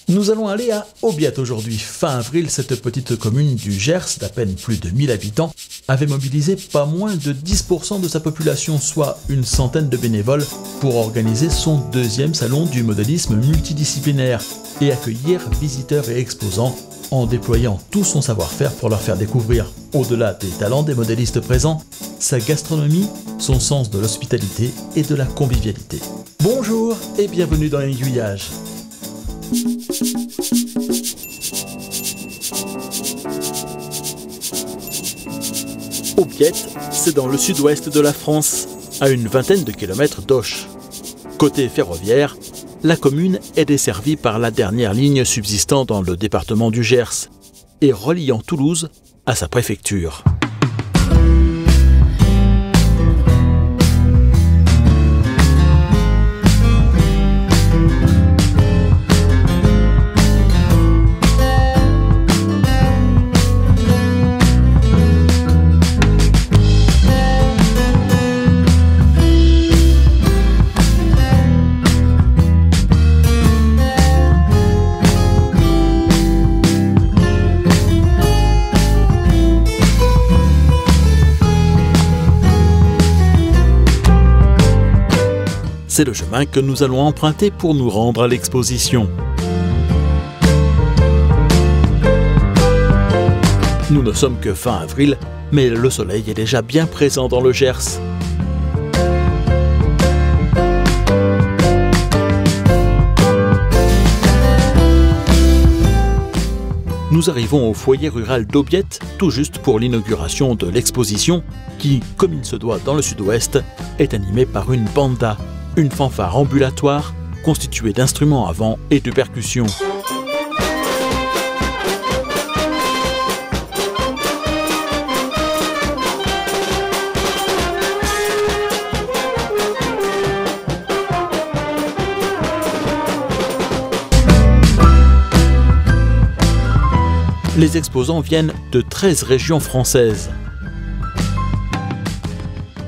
Nous allons aller à Aubiette aujourd'hui. Fin avril, cette petite commune du Gers, d'à peine plus de 1000 habitants, avait mobilisé pas moins de 10% de sa population, soit une centaine de bénévoles, pour organiser son deuxième salon du modélisme multidisciplinaire et accueillir visiteurs et exposants en déployant tout son savoir-faire pour leur faire découvrir, au-delà des talents des modélistes présents, sa gastronomie, son sens de l'hospitalité et de la convivialité. Bonjour et bienvenue dans l'Aiguillage. Aubiette, c'est dans le sud-ouest de la France, à une vingtaine de kilomètres d'Auch. Côté ferroviaire, la commune est desservie par la dernière ligne subsistant dans le département du Gers et reliant Toulouse à sa préfecture. C'est le chemin que nous allons emprunter pour nous rendre à l'exposition. Nous ne sommes que fin avril, mais le soleil est déjà bien présent dans le Gers. Nous arrivons au foyer rural d'Aubiette, tout juste pour l'inauguration de l'exposition, qui, comme il se doit dans le sud-ouest, est animée par une banda. Une fanfare ambulatoire constituée d'instruments à vent et de percussions. Les exposants viennent de 13 régions françaises.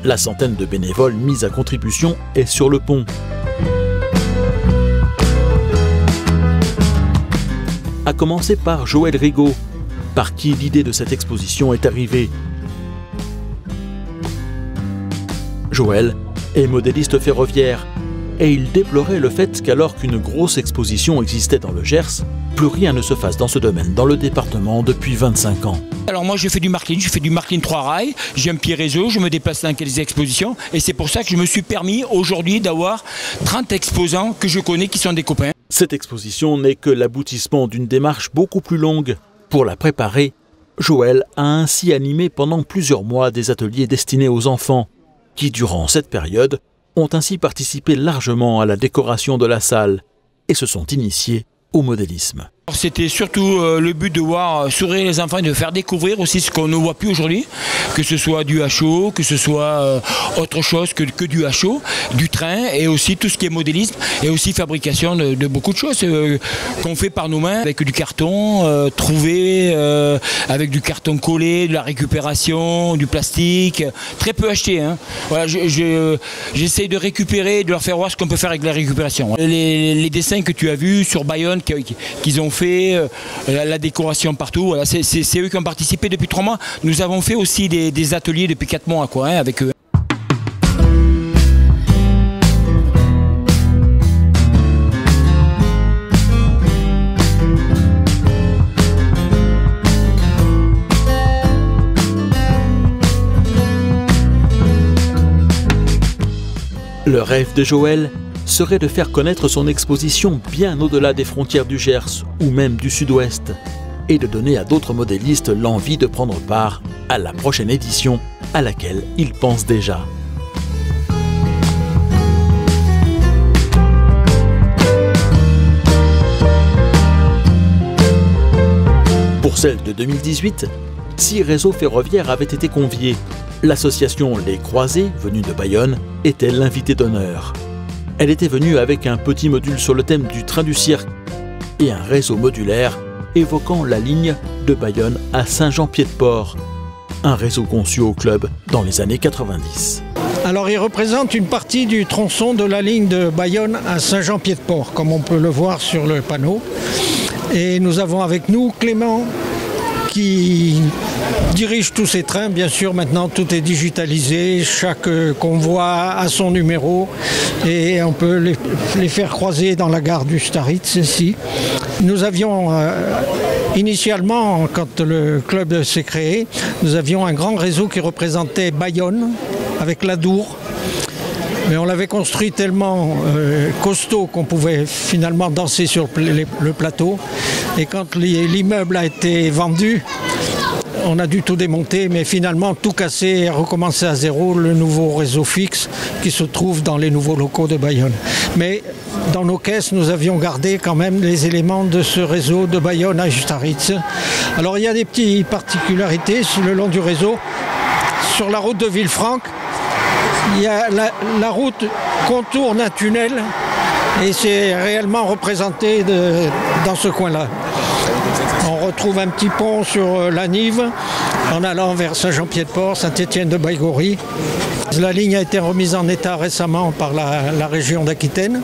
La centaine de bénévoles mis à contribution est sur le pont. À commencer par Joël Rigaud, par qui l'idée de cette exposition est arrivée. Joël est modéliste ferroviaire et il déplorait le fait qu'alors qu'une grosse exposition existait dans le Gers, plus rien ne se fasse dans ce domaine dans le département depuis 25 ans. Alors moi je fais du marketing 3 rails, j'ai un petit réseau, je me déplace dans quelques expositions et c'est pour ça que je me suis permis aujourd'hui d'avoir 30 exposants que je connais qui sont des copains. Cette exposition n'est que l'aboutissement d'une démarche beaucoup plus longue. Pour la préparer, Joël a ainsi animé pendant plusieurs mois des ateliers destinés aux enfants, qui durant cette période ont ainsi participé largement à la décoration de la salle et se sont initiés au modélisme. C'était surtout le but de voir sourire les enfants et de faire découvrir aussi ce qu'on ne voit plus aujourd'hui, que ce soit du HO, que ce soit autre chose que du HO, du train et aussi tout ce qui est modélisme et aussi fabrication de beaucoup de choses qu'on fait par nos mains avec du carton trouvé, avec du carton collé, de la récupération, du plastique, très peu acheté. Hein. Voilà, j'essaie de récupérer, de leur faire voir ce qu'on peut faire avec la récupération. Les dessins que tu as vus sur Bayonne qu'ils ont fait, la décoration partout, voilà, c'est eux qui ont participé depuis 3 mois. Nous avons fait aussi des ateliers depuis 4 mois quoi, hein, avec eux. Le rêve de Joël serait de faire connaître son exposition bien au-delà des frontières du Gers ou même du Sud-Ouest et de donner à d'autres modélistes l'envie de prendre part à la prochaine édition à laquelle il pense déjà. Pour celle de 2018, 6 réseaux ferroviaires avaient été conviés. L'association Les Croisés, venue de Bayonne, était l'invitée d'honneur. Elle était venue avec un petit module sur le thème du train du cirque et un réseau modulaire évoquant la ligne de Bayonne à Saint-Jean-Pied-de-Port, un réseau conçu au club dans les années 90. Alors il représente une partie du tronçon de la ligne de Bayonne à Saint-Jean-Pied-de-Port, comme on peut le voir sur le panneau. Et nous avons avec nous Clément qui dirige tous ces trains. Bien sûr, maintenant tout est digitalisé, chaque convoi a son numéro et on peut les faire croiser dans la gare du Staritz ici. Nous avions initialement, quand le club s'est créé, nous avions un grand réseau qui représentait Bayonne avec l'Adour. Mais on l'avait construit tellement costaud qu'on pouvait finalement danser sur le plateau. Et quand l'immeuble a été vendu, on a dû tout démonter, mais finalement tout casser et recommencer à zéro le nouveau réseau fixe qui se trouve dans les nouveaux locaux de Bayonne. Mais dans nos caisses, nous avions gardé quand même les éléments de ce réseau de Bayonne à Staritz. Alors il y a des petites particularités le long du réseau. Sur la route de Villefranche, il y a la route contourne un tunnel et c'est réellement représenté dans ce coin-là. On retrouve un petit pont sur la Nive en allant vers Saint-Jean-Pied-de-Port, Saint-Étienne-de-Baïgory. La ligne a été remise en état récemment par la région d'Aquitaine.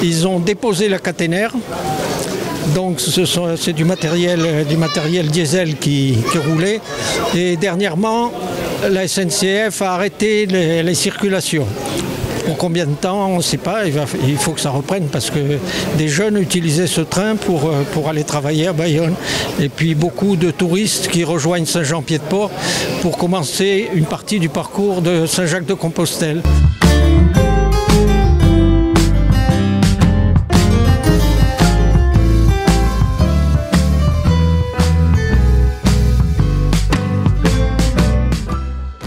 Ils ont déposé la caténaire. Donc c'est du matériel diesel qui roulait. Et dernièrement, la SNCF a arrêté les circulations. Pour combien de temps, on ne sait pas. Il faut que ça reprenne parce que des jeunes utilisaient ce train pour aller travailler à Bayonne. Et puis beaucoup de touristes qui rejoignent Saint-Jean-Pied-de-Port pour commencer une partie du parcours de Saint-Jacques-de-Compostelle.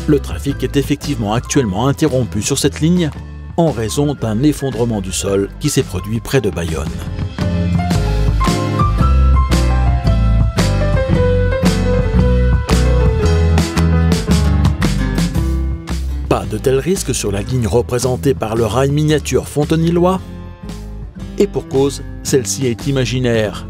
Le trafic est effectivement actuellement interrompu sur cette ligne en raison d'un effondrement du sol qui s'est produit près de Bayonne. Pas de tel risque sur la ligne représentée par le rail miniature fontenillois. Et pour cause, celle-ci est imaginaire.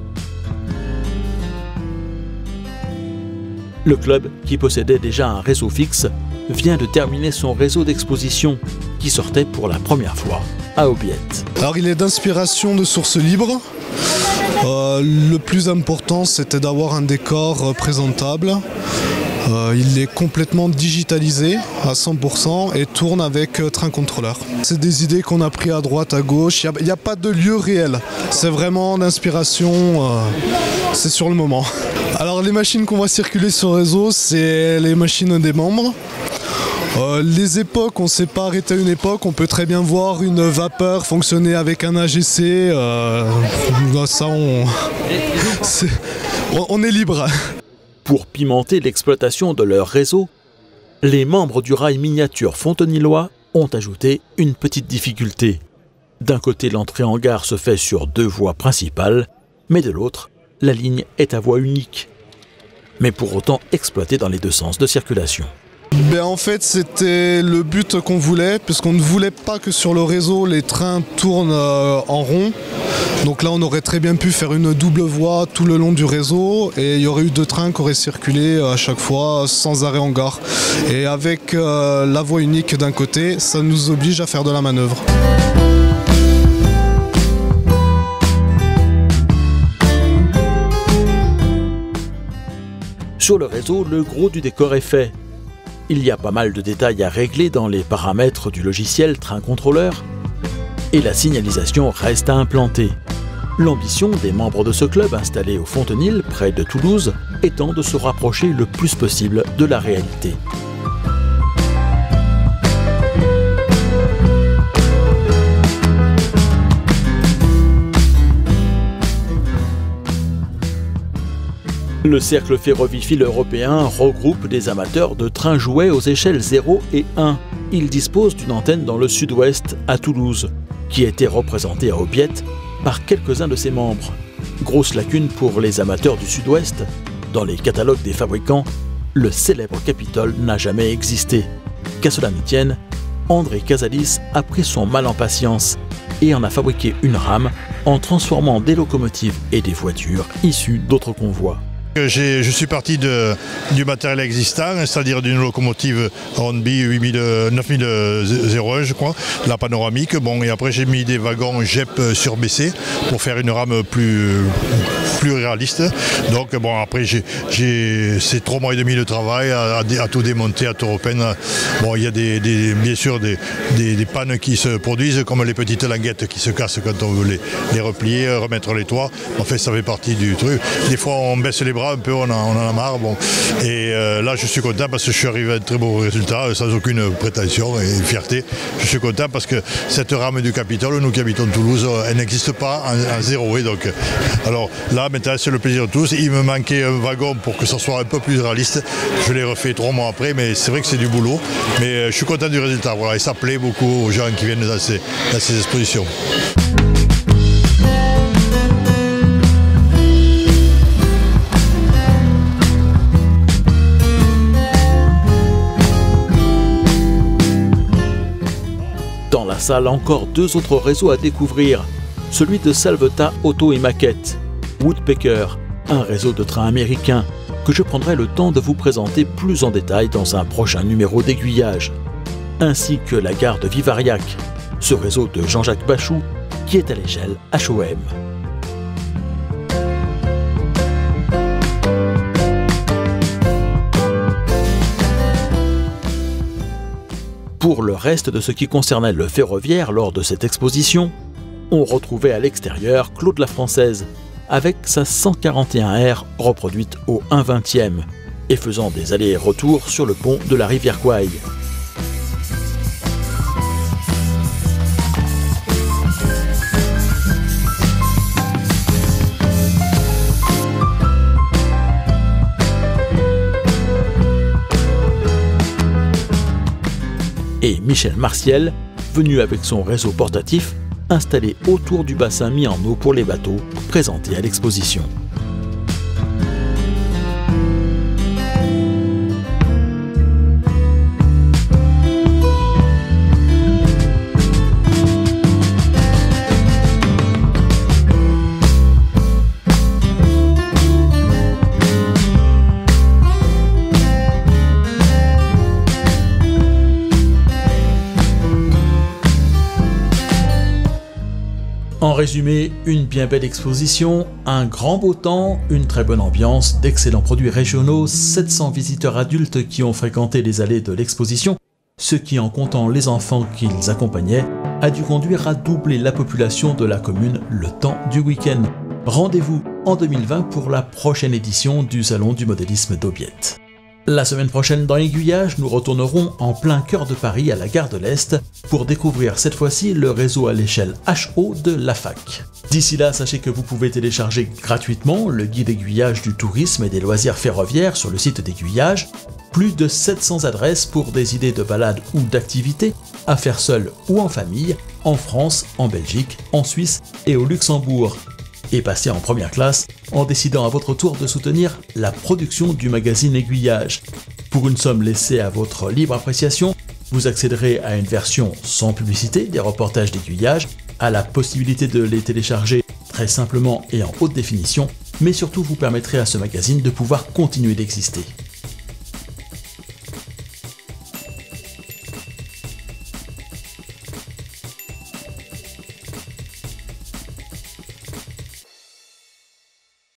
Le club, qui possédait déjà un réseau fixe, vient de terminer son réseau d'exposition, qui sortait pour la première fois à Aubiette. Alors il est d'inspiration de sources libres. Le plus important, c'était d'avoir un décor présentable. Il est complètement digitalisé à 100% et tourne avec train contrôleur. C'est des idées qu'on a prises à droite, à gauche. Il n'y a pas de lieu réel. C'est vraiment l'inspiration, c'est sur le moment. Alors les machines qu'on voit circuler sur le réseau, c'est les machines des membres. Les époques, on ne s'est pas arrêté à une époque. On peut très bien voir une vapeur fonctionner avec un AGC. Ça, on est libre. Pour pimenter l'exploitation de leur réseau, les membres du rail miniature fontenillois ont ajouté une petite difficulté. D'un côté, l'entrée en gare se fait sur 2 voies principales, mais de l'autre, la ligne est à voie unique, mais pour autant exploitée dans les 2 sens de circulation. En fait, c'était le but qu'on voulait, puisqu'on ne voulait pas que sur le réseau, les trains tournent en rond. Donc là, on aurait très bien pu faire une double voie tout le long du réseau et il y aurait eu 2 trains qui auraient circulé à chaque fois sans arrêt en gare. Et avec la voie unique d'un côté, ça nous oblige à faire de la manœuvre. Sur le réseau, le gros du décor est fait. Il y a pas mal de détails à régler dans les paramètres du logiciel train contrôleur et la signalisation reste à implanter. L'ambition des membres de ce club installé au Fontenil, près de Toulouse, étant de se rapprocher le plus possible de la réalité. Le Cercle ferroviaire européen regroupe des amateurs de trains jouets aux échelles 0 et 1. Il dispose d'une antenne dans le sud-ouest, à Toulouse, qui était représentée à Aubiette par quelques-uns de ses membres. Grosse lacune pour les amateurs du sud-ouest. Dans les catalogues des fabricants, le célèbre Capitole n'a jamais existé. Qu'à cela ne tienne, André Casalis a pris son mal en patience et en a fabriqué une rame en transformant des locomotives et des voitures issues d'autres convois. Je suis parti du matériel existant, c'est-à-dire d'une locomotive Hornby 9001, je crois, la panoramique. Bon, et après j'ai mis des wagons JEP surbaissés pour faire une rame plus réaliste. Donc bon, après c'est 3 mois et demi de travail à tout démonter, à tout repeindre. Bon, il y a bien sûr des pannes qui se produisent, comme les petites languettes qui se cassent quand on veut les replier, remettre les toits. En fait, ça fait partie du truc. Des fois, on baisse les bras un peu, on en a marre. Bon. Et là, je suis content parce que je suis arrivé à un très beau résultat, sans aucune prétention et fierté. Je suis content parce que cette rame du Capitole, nous qui habitons Toulouse, elle n'existe pas en zéro. Et donc, alors là, maintenant, c'est le plaisir de tous. Il me manquait un wagon pour que ça soit un peu plus réaliste. Je l'ai refait 3 mois après, mais c'est vrai que c'est du boulot. Mais je suis content du résultat. Voilà. Et ça plaît beaucoup aux gens qui viennent dans ces expositions. Dans la salle, encore 2 autres réseaux à découvrir. Celui de Salvetat Auto et Maquette, Woodpecker, un réseau de trains américain que je prendrai le temps de vous présenter plus en détail dans un prochain numéro d'Aiguillage, ainsi que la gare de Vivariac, ce réseau de Jean-Jacques Bachou qui est à l'échelle HOM. Pour le reste de ce qui concernait le ferroviaire lors de cette exposition, on retrouvait à l'extérieur Claude la Française, avec sa 141R reproduite au 1/20e et faisant des allers et retours sur le pont de la rivière Kouaï. Et Michel Martiel, venu avec son réseau portatif, installé autour du bassin mis en eau pour les bateaux, présenté à l'exposition. En résumé, une bien belle exposition, un grand beau temps, une très bonne ambiance, d'excellents produits régionaux, 700 visiteurs adultes qui ont fréquenté les allées de l'exposition, ce qui, en comptant les enfants qu'ils accompagnaient, a dû conduire à doubler la population de la commune le temps du week-end. Rendez-vous en 2020 pour la prochaine édition du Salon du modélisme d'Aubiette. La semaine prochaine dans Aiguillage, nous retournerons en plein cœur de Paris à la gare de l'Est pour découvrir cette fois-ci le réseau à l'échelle HO de la FAC. D'ici là, sachez que vous pouvez télécharger gratuitement le guide aiguillage du tourisme et des loisirs ferroviaires sur le site d'Aiguillage. Plus de 700 adresses pour des idées de balades ou d'activités à faire seul ou en famille, en France, en Belgique, en Suisse et au Luxembourg. Et passez en première classe en décidant à votre tour de soutenir la production du magazine Aiguillage. Pour une somme laissée à votre libre appréciation, vous accéderez à une version sans publicité des reportages d'Aiguillage, à la possibilité de les télécharger très simplement et en haute définition, mais surtout vous permettrez à ce magazine de pouvoir continuer d'exister.